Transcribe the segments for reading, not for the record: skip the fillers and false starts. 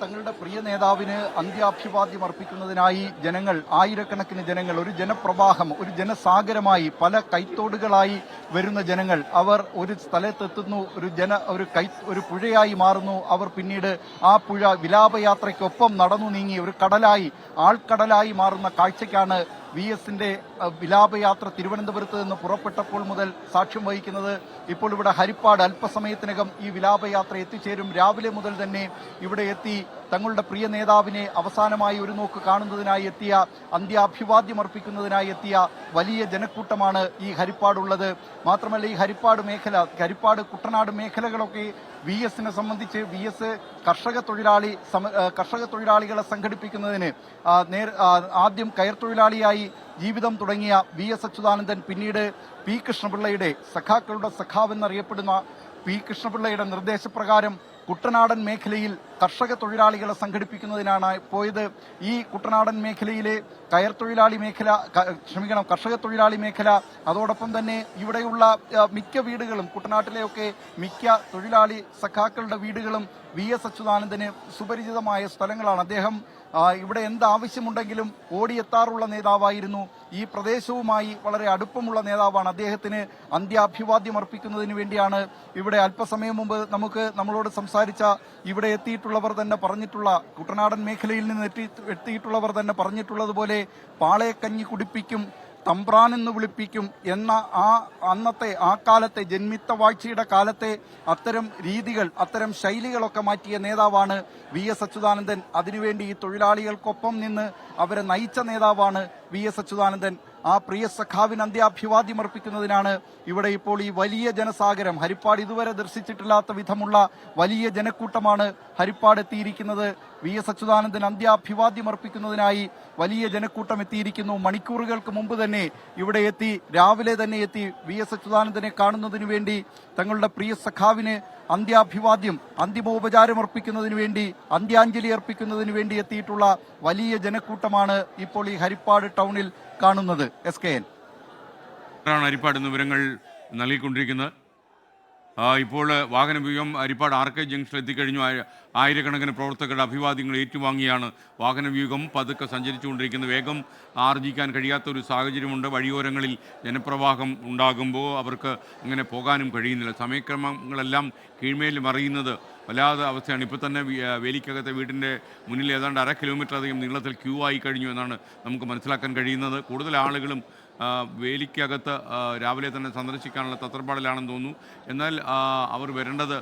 തങ്ങളുടെ പ്രിയ നേതാവിന് അന്ത്യാഭിവാദ്യം അർപ്പിക്കുന്നതിനായി ജനങ്ങൾ, ആയിരക്കണക്കിന് ജനങ്ങൾ, ഒരു ജനപ്രവാഹം, ഒരു ജനസാഗരമായി പല കൈത്തോടുകളായി വരുന്ന ജനങ്ങൾ, അവർ ഒരു സ്ഥലത്തെത്തുന്നു, ഒരു പുഴയായി മാറുന്നു. അവർ പിന്നീട് ആ പുഴ വിലാപയാത്രയ്ക്കൊപ്പം നടന്നു നീങ്ങി ഒരു കടലായി, ആൾക്കടലായി മാറുന്ന കാഴ്ചയ്ക്കാണ് VS-ന്റെ വിലാപയാത്ര തിരുവനന്തപുരത്ത് നിന്ന് പുറപ്പെട്ടപ്പോൾ മുതൽ സാക്ഷ്യം വഹിക്കുന്നത്. ഇപ്പോൾ ഇവിടെ ഹരിപ്പാട് അല്പസമയത്തിനകം ഈ വിലാപയാത്ര എത്തിച്ചേരും. രാവിലെ മുതൽ തന്നെ ഇവിടെ എത്തി തങ്ങളുടെ പ്രിയ നേതാവിനെ അവസാനമായി ഒരു നോക്ക് കാണുന്നതിനായി എത്തിയ, അന്ത്യാഭിവാദ്യം അർപ്പിക്കുന്നതിനായി എത്തിയ വലിയ ജനക്കൂട്ടമാണ് ഈ ഹരിപ്പാടുള്ളത്. മാത്രമല്ല, ഈ ഹരിപ്പാട് കുട്ടനാട് മേഖലകളൊക്കെ VS-നെ സംബന്ധിച്ച് കർഷക തൊഴിലാളികളെ സംഘടിപ്പിക്കുന്നതിന് ആദ്യം കയർ തൊഴിലാളിയായി ജീവിതം തുടങ്ങിയ VS അച്യുതാനന്ദൻ പിന്നീട് പി കൃഷ്ണപിള്ളയുടെ, സഖാക്കളുടെ സഖാവെന്നറിയപ്പെടുന്ന പി കൃഷ്ണപിള്ളയുടെ നിർദ്ദേശപ്രകാരം കുട്ടനാടൻ മേഖലയിൽ കർഷക തൊഴിലാളികളെ സംഘടിപ്പിക്കുന്നതിനാണ് പോയത്. ഈ കുട്ടനാടൻ മേഖലയിലെ കർഷക തൊഴിലാളി മേഖല, അതോടൊപ്പം തന്നെ ഇവിടെയുള്ള മിക്ക വീടുകളും, കുട്ടനാട്ടിലെയൊക്കെ മിക്ക തൊഴിലാളി സഖാക്കളുടെ വീടുകളും VS അച്യുതാനന്ദന് സുപരിചിതമായ സ്ഥലങ്ങളാണ്. അദ്ദേഹം ഇവിടെ എന്താവശ്യമുണ്ടെങ്കിലും ഓടിയെത്താറുള്ള നേതാവായിരുന്നു. ഈ പ്രദേശവുമായി വളരെ അടുപ്പമുള്ള നേതാവാണ്. അദ്ദേഹത്തിന് അന്ത്യാഭിവാദ്യം അർപ്പിക്കുന്നതിന് വേണ്ടിയാണ് ഇവിടെ അല്പസമയം മുമ്പ് നമ്മളോട് സംസാരിച്ച ഇവിടെ എത്തിയിട്ടുള്ളവർ തന്നെ പറഞ്ഞിട്ടുള്ള, കുട്ടനാടൻ മേഖലയിൽ നിന്ന് എത്തിയിട്ടുള്ളവർ തന്നെ പറഞ്ഞിട്ടുള്ളതുപോലെ, പാളയക്കഞ്ഞി കുടിപ്പിക്കും, തമ്പ്രാനെന്ന് വിളിപ്പിക്കും എന്ന ആ കാലത്തെ ജന്മിത്തവാഴ്ചയുടെ കാലത്തെ അത്തരം രീതികൾ, അത്തരം ശൈലികളൊക്കെ മാറ്റിയ നേതാവാണ് VS അച്യുതാനന്ദൻ. അതിനുവേണ്ടി ഈ തൊഴിലാളികൾക്കൊപ്പം നിന്ന് അവരെ നയിച്ച നേതാവാണ് VS അച്യുതാനന്ദൻ. ആ പ്രിയ സഖാവിന് അന്ത്യാഭിവാദ്യം അർപ്പിക്കുന്നതിനാണ് ഇവിടെ ഇപ്പോൾ ഈ വലിയ ജനസാഗരം, ഹരിപ്പാട് ഇതുവരെ ദർശിച്ചിട്ടില്ലാത്ത വിധമുള്ള വലിയ ജനക്കൂട്ടമാണ് ഹരിപ്പാട് എത്തിയിരിക്കുന്നത്. VS അച്യുതാനന്ദൻ അന്ത്യാഭിവാദ്യം അർപ്പിക്കുന്നതിനായി വലിയ ജനക്കൂട്ടം എത്തിയിരിക്കുന്നു. മണിക്കൂറുകൾക്ക് മുമ്പ് തന്നെ ഇവിടെ എത്തി, രാവിലെ തന്നെ എത്തി VS അച്യുതാനന്ദനെ കാണുന്നതിനു വേണ്ടി, തങ്ങളുടെ പ്രിയ സഖാവിന് അന്ത്യാഭിവാദ്യം, അന്തിമോപചാരം അർപ്പിക്കുന്നതിന് വേണ്ടി, അന്ത്യാഞ്ജലി അർപ്പിക്കുന്നതിന് വേണ്ടി എത്തിയിട്ടുള്ള വലിയ ജനക്കൂട്ടമാണ് ഇപ്പോൾ ഈ ഹരിപ്പാട് ടൗണിൽ കാണുന്നത്. SKN ഹരിപ്പാട് വിവരങ്ങൾ നൽകിക്കൊണ്ടിരിക്കുന്നത്. ഇപ്പോൾ വാഹനവ്യൂഹം ഹരിപ്പാട് RK ജംഗ്ഷനിൽ എത്തിക്കഴിഞ്ഞു. ആയിരക്കണക്കിന് പ്രവർത്തകരുടെ അഭിവാദ്യങ്ങൾ ഏറ്റുവാങ്ങിയാണ് വാഹനവ്യൂഹം പതുക്കെ സഞ്ചരിച്ചുകൊണ്ടിരിക്കുന്നത്. വേഗം ആർജിക്കാൻ കഴിയാത്തൊരു സാഹചര്യമുണ്ട്. വഴിയോരങ്ങളിൽ ജനപ്രവാഹം ഉണ്ടാകുമ്പോൾ അവർക്ക് അങ്ങനെ പോകാനും കഴിയുന്നില്ല. സമയക്രമങ്ങളെല്ലാം കീഴ്മേൽ മറിയുന്നത് വല്ലാതെ അവസ്ഥയാണ്. ഇപ്പോൾ തന്നെ വേലിക്കകത്തെ വീടിൻ്റെ മുന്നിൽ ഏതാണ്ട് 1/2 കിലോമീറ്റർ അധികം നീളത്തിൽ ക്യൂ ആയി കഴിഞ്ഞു എന്നാണ് നമുക്ക് മനസ്സിലാക്കാൻ കഴിയുന്നത്. കൂടുതൽ ആളുകളും വേലിക്കകത്ത് രാവിലെ തന്നെ സന്ദർശിക്കാനുള്ള തത്രപ്പാടിലാണെന്ന് തോന്നുന്നു. എന്നാൽ അവർ വരേണ്ടത്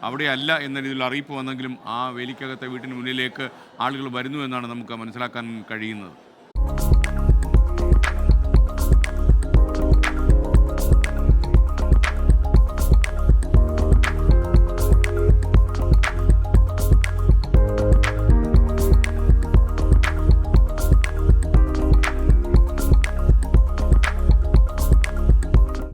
അവിടെയല്ല എന്ന രീതിയിൽ അറിയിപ്പ് വന്നെങ്കിലും ആ വേലിക്കകത്തെ വീട്ടിന് മുന്നിലേക്ക് ആളുകൾ വരുന്നു എന്നാണ് നമുക്ക് മനസ്സിലാക്കാൻ കഴിയുന്നത്.